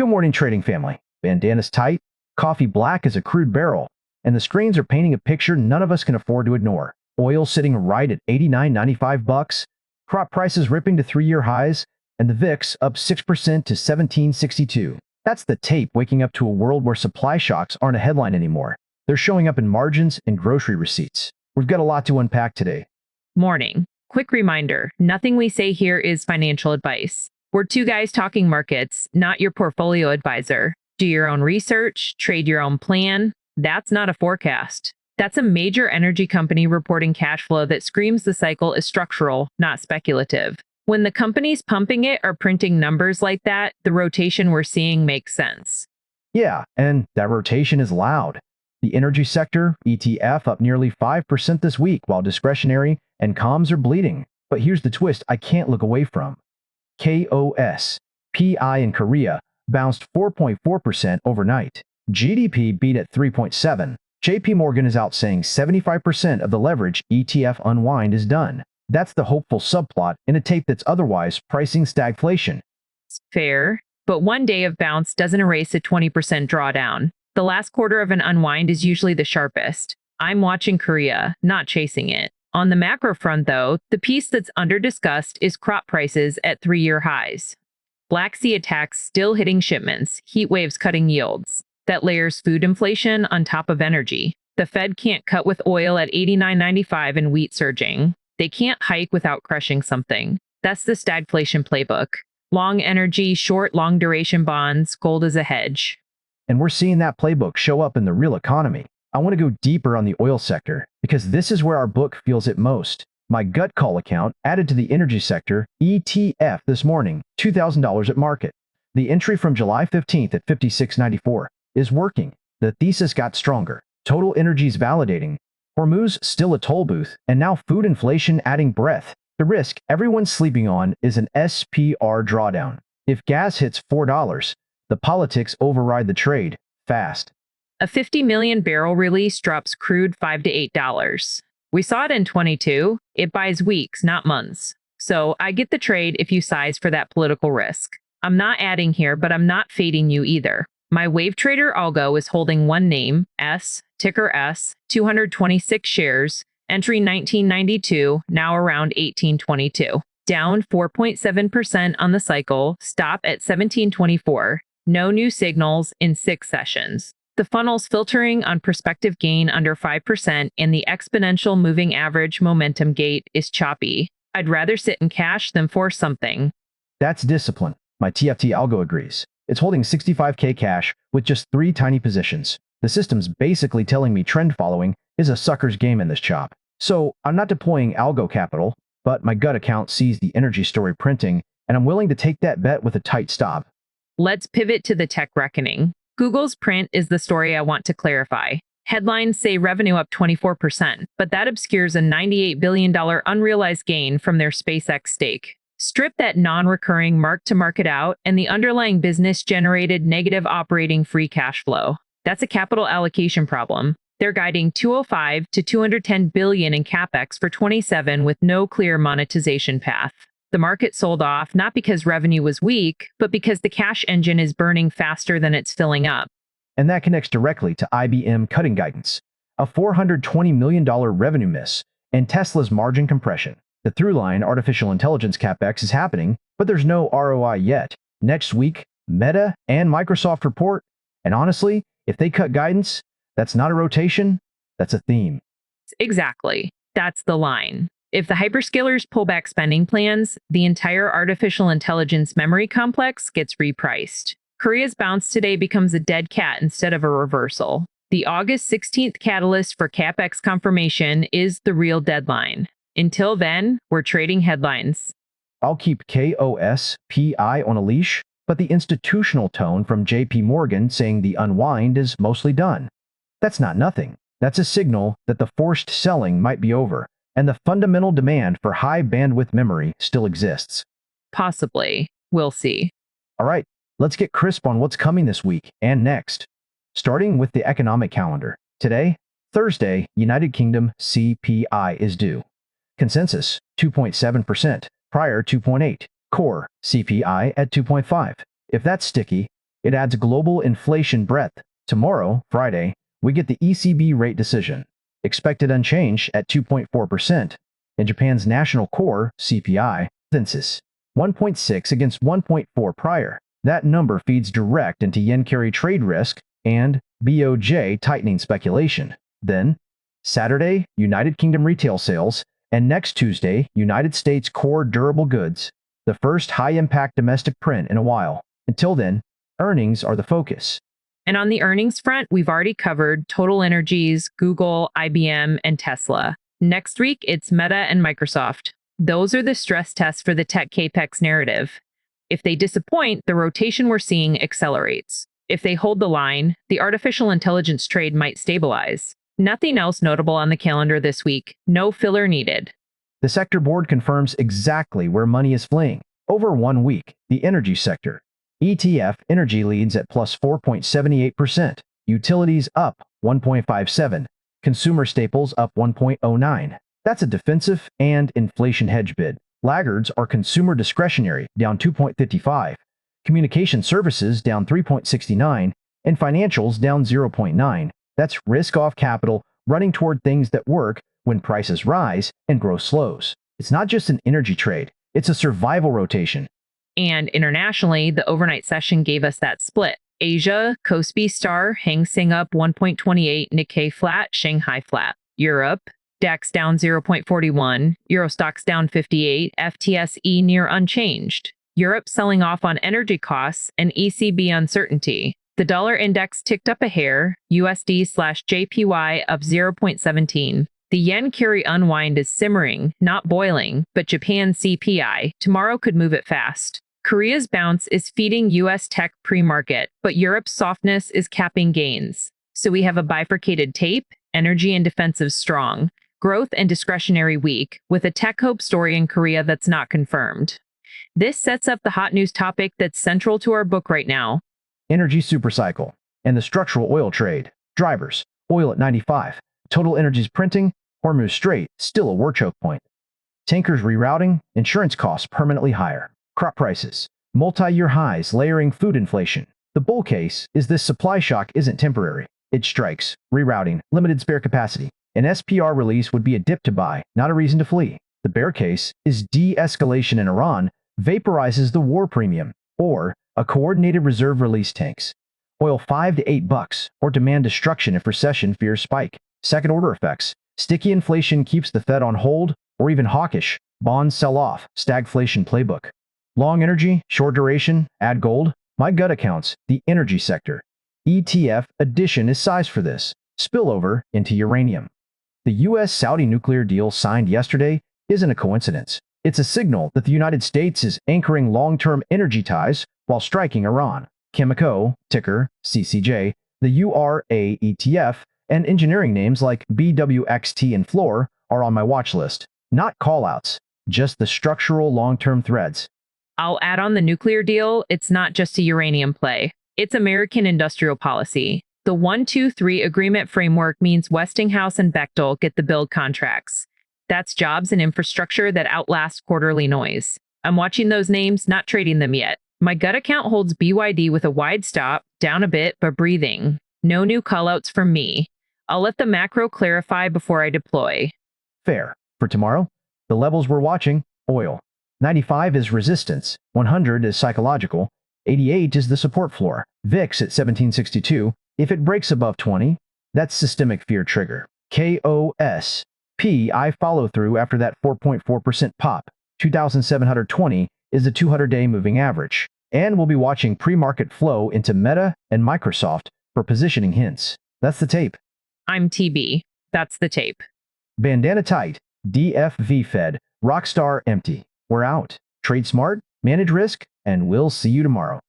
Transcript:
Good morning, trading family. Bandana's tight, coffee black as a crude barrel, and the screens are painting a picture none of us can afford to ignore. Oil sitting right at $89.95, crop prices ripping to 3-year highs, and the VIX up 6% to 1762. That's the tape waking up to a world where supply shocks aren't a headline anymore. They're showing up in margins and grocery receipts. We've got a lot to unpack today. Morning. Quick reminder, nothing we say here is financial advice. We're two guys talking markets, not your portfolio advisor. Do your own research, trade your own plan. That's not a forecast. That's a major energy company reporting cash flow that screams the cycle is structural, not speculative. When the companies pumping it are printing numbers like that, the rotation we're seeing makes sense. Yeah, and that rotation is loud. The energy sector, ETF, up nearly 5% this week, while discretionary and comms are bleeding. But here's the twist I can't look away from. KOSPI in Korea bounced 4.4% overnight. GDP beat at 3.7. JP Morgan is out saying 75% of the leverage ETF unwind is done. That's the hopeful subplot in a tape that's otherwise pricing stagflation. Fair, but one day of bounce doesn't erase a 20% drawdown. The last quarter of an unwind is usually the sharpest. I'm watching Korea, not chasing it. On the macro front, though, the piece that's under-discussed is crop prices at 3-year highs. Black Sea attacks still hitting shipments, heat waves cutting yields. That layers food inflation on top of energy. The Fed can't cut with oil at $89.95 and wheat surging. They can't hike without crushing something. That's the stagflation playbook. Long energy, short long-duration bonds, gold as a hedge. And we're seeing that playbook show up in the real economy. I want to go deeper on the oil sector, because this is where our book feels it most. My gut call account added to the energy sector ETF this morning, $2,000 at market. The entry from July 15th at $56.94 is working. The thesis got stronger. TotalEnergies validating. Hormuz still a toll booth, and now food inflation adding breadth. The risk everyone's sleeping on is an SPR drawdown. If gas hits $4, the politics override the trade fast. A 50 million barrel release drops crude $5 to $8. We saw it in 22. It buys weeks, not months. So I get the trade if you size for that political risk. I'm not adding here, but I'm not fading you either. My wave trader algo is holding one name, S, ticker S, 226 shares, entry 1992, now around 1822. Down 4.7% on the cycle, stop at 1724. No new signals in 6 sessions. The funnel's filtering on prospective gain under 5% and the exponential moving average momentum gate is choppy. I'd rather sit in cash than force something. That's discipline. My TFT algo agrees. It's holding 65K cash with just 3 tiny positions. The system's basically telling me trend following is a sucker's game in this chop. So I'm not deploying algo capital, but my gut account sees the energy story printing, and I'm willing to take that bet with a tight stop. Let's pivot to the tech reckoning. Google's print is the story I want to clarify. Headlines say revenue up 24%, but that obscures a $98 billion unrealized gain from their SpaceX stake. Strip that non-recurring mark-to-market out, and the underlying business generated negative operating free cash flow. That's a capital allocation problem. They're guiding $205 to $210 billion in capex for 27 with no clear monetization path. The market sold off not because revenue was weak, but because the cash engine is burning faster than it's filling up. And that connects directly to IBM cutting guidance, a $420 million revenue miss, and Tesla's margin compression. The through-line artificial intelligence capex is happening, but there's no ROI yet. Next week, Meta and Microsoft report, and honestly, if they cut guidance, that's not a rotation, that's a theme. Exactly. That's the line. If the hyperscalers pull back spending plans, the entire artificial intelligence memory complex gets repriced. Korea's bounce today becomes a dead cat instead of a reversal. The August 16th catalyst for capex confirmation is the real deadline. Until then, we're trading headlines. I'll keep KOSPI on a leash, but the institutional tone from JP Morgan saying the unwind is mostly done. That's not nothing. That's a signal that the forced selling might be over, and the fundamental demand for high bandwidth memory still exists. Possibly. We'll see. All right, let's get crisp on what's coming this week and next. Starting with the economic calendar. Today, Thursday, United Kingdom CPI is due. Consensus, 2.7%, prior 2.8. Core CPI at 2.5. If that's sticky, It adds global inflation breadth. Tomorrow, Friday, we get the ECB rate decision, expected unchanged at 2.4%. In Japan's national core CPI, consensus 1.6 against 1.4 prior. That number feeds direct into yen carry trade risk and BOJ tightening speculation. Then, Saturday, United Kingdom retail sales, and next Tuesday, United States core durable goods, the first high-impact domestic print in a while. Until then, earnings are the focus. And on the earnings front, we've already covered TotalEnergies, Google, IBM, and Tesla. Next week, it's Meta and Microsoft. Those are the stress tests for the tech capex narrative. If they disappoint, the rotation we're seeing accelerates. If they hold the line, the artificial intelligence trade might stabilize. Nothing else notable on the calendar this week. No filler needed. The sector board confirms exactly where money is fleeing. Over 1 week, the energy sector. ETF energy leads at plus 4.78%. Utilities up 1.57. Consumer staples up 1.09. That's a defensive and inflation hedge bid. Laggards are consumer discretionary, down 2.55. Communication services down 3.69. And financials down 0.9. That's risk-off capital running toward things that work when prices rise and growth slows. It's not just an energy trade, it's a survival rotation. And internationally, the overnight session gave us that split. Asia, KOSPI star, Hang Seng up 1.28, Nikkei flat, Shanghai flat. Europe, DAX down 0.41, Eurostoxx down 58, FTSE near unchanged. Europe selling off on energy costs and ECB uncertainty. The dollar index ticked up a hair, USD/JPY up 0.17. The yen carry unwind is simmering, not boiling, but Japan CPI tomorrow could move it fast. Korea's bounce is feeding US tech pre-market, but Europe's softness is capping gains. So we have a bifurcated tape, energy and defensive strong, growth and discretionary weak, with a tech hope story in Korea that's not confirmed. This sets up the hot news topic that's central to our book right now. Energy supercycle and the structural oil trade. Drivers, oil at 95. TotalEnergies printing, Hormuz Strait still a war choke point. Tankers rerouting, insurance costs permanently higher. Crop prices, multi-year highs layering food inflation. The bull case is this supply shock isn't temporary. It strikes, rerouting, limited spare capacity. An SPR release would be a dip to buy, not a reason to flee. The bear case is de-escalation in Iran vaporizes the war premium, or a coordinated reserve release tanks. Oil $5 to $8, or demand destruction if recession fears spike. Second-order effects. Sticky inflation keeps the Fed on hold, or even hawkish. Bonds sell off. Stagflation playbook. Long energy, short duration, add gold. My gut accounts, the energy sector. ETF addition is sized for this. Spillover into uranium. The U.S.-Saudi nuclear deal signed yesterday isn't a coincidence. It's a signal that the United States is anchoring long-term energy ties while striking Iran. Chemico, ticker CCJ, the URA ETF, and engineering names like BWXT and Fluor are on my watch list. Not callouts, just the structural long-term threads. I'll add on the nuclear deal. It's not just a uranium play. It's American industrial policy. The 123 agreement framework means Westinghouse and Bechtel get the build contracts. That's jobs and infrastructure that outlast quarterly noise. I'm watching those names, not trading them yet. My gut account holds BYD with a wide stop, down a bit, but breathing. No new callouts from me. I'll let the macro clarify before I deploy. Fair. For tomorrow, the levels we're watching, oil. 95 is resistance, 100 is psychological, 88 is the support floor, VIX at 1762. If it breaks above 20, that's systemic fear trigger. KOSPI follow through after that 4.4% pop. 2,720 is the 200-day moving average. And we'll be watching pre-market flow into Meta and Microsoft for positioning hints. That's the tape. I'm TB. That's the tape. Bandana tight, DFV fed, Rockstar empty. We're out. Trade smart, manage risk, and we'll see you tomorrow.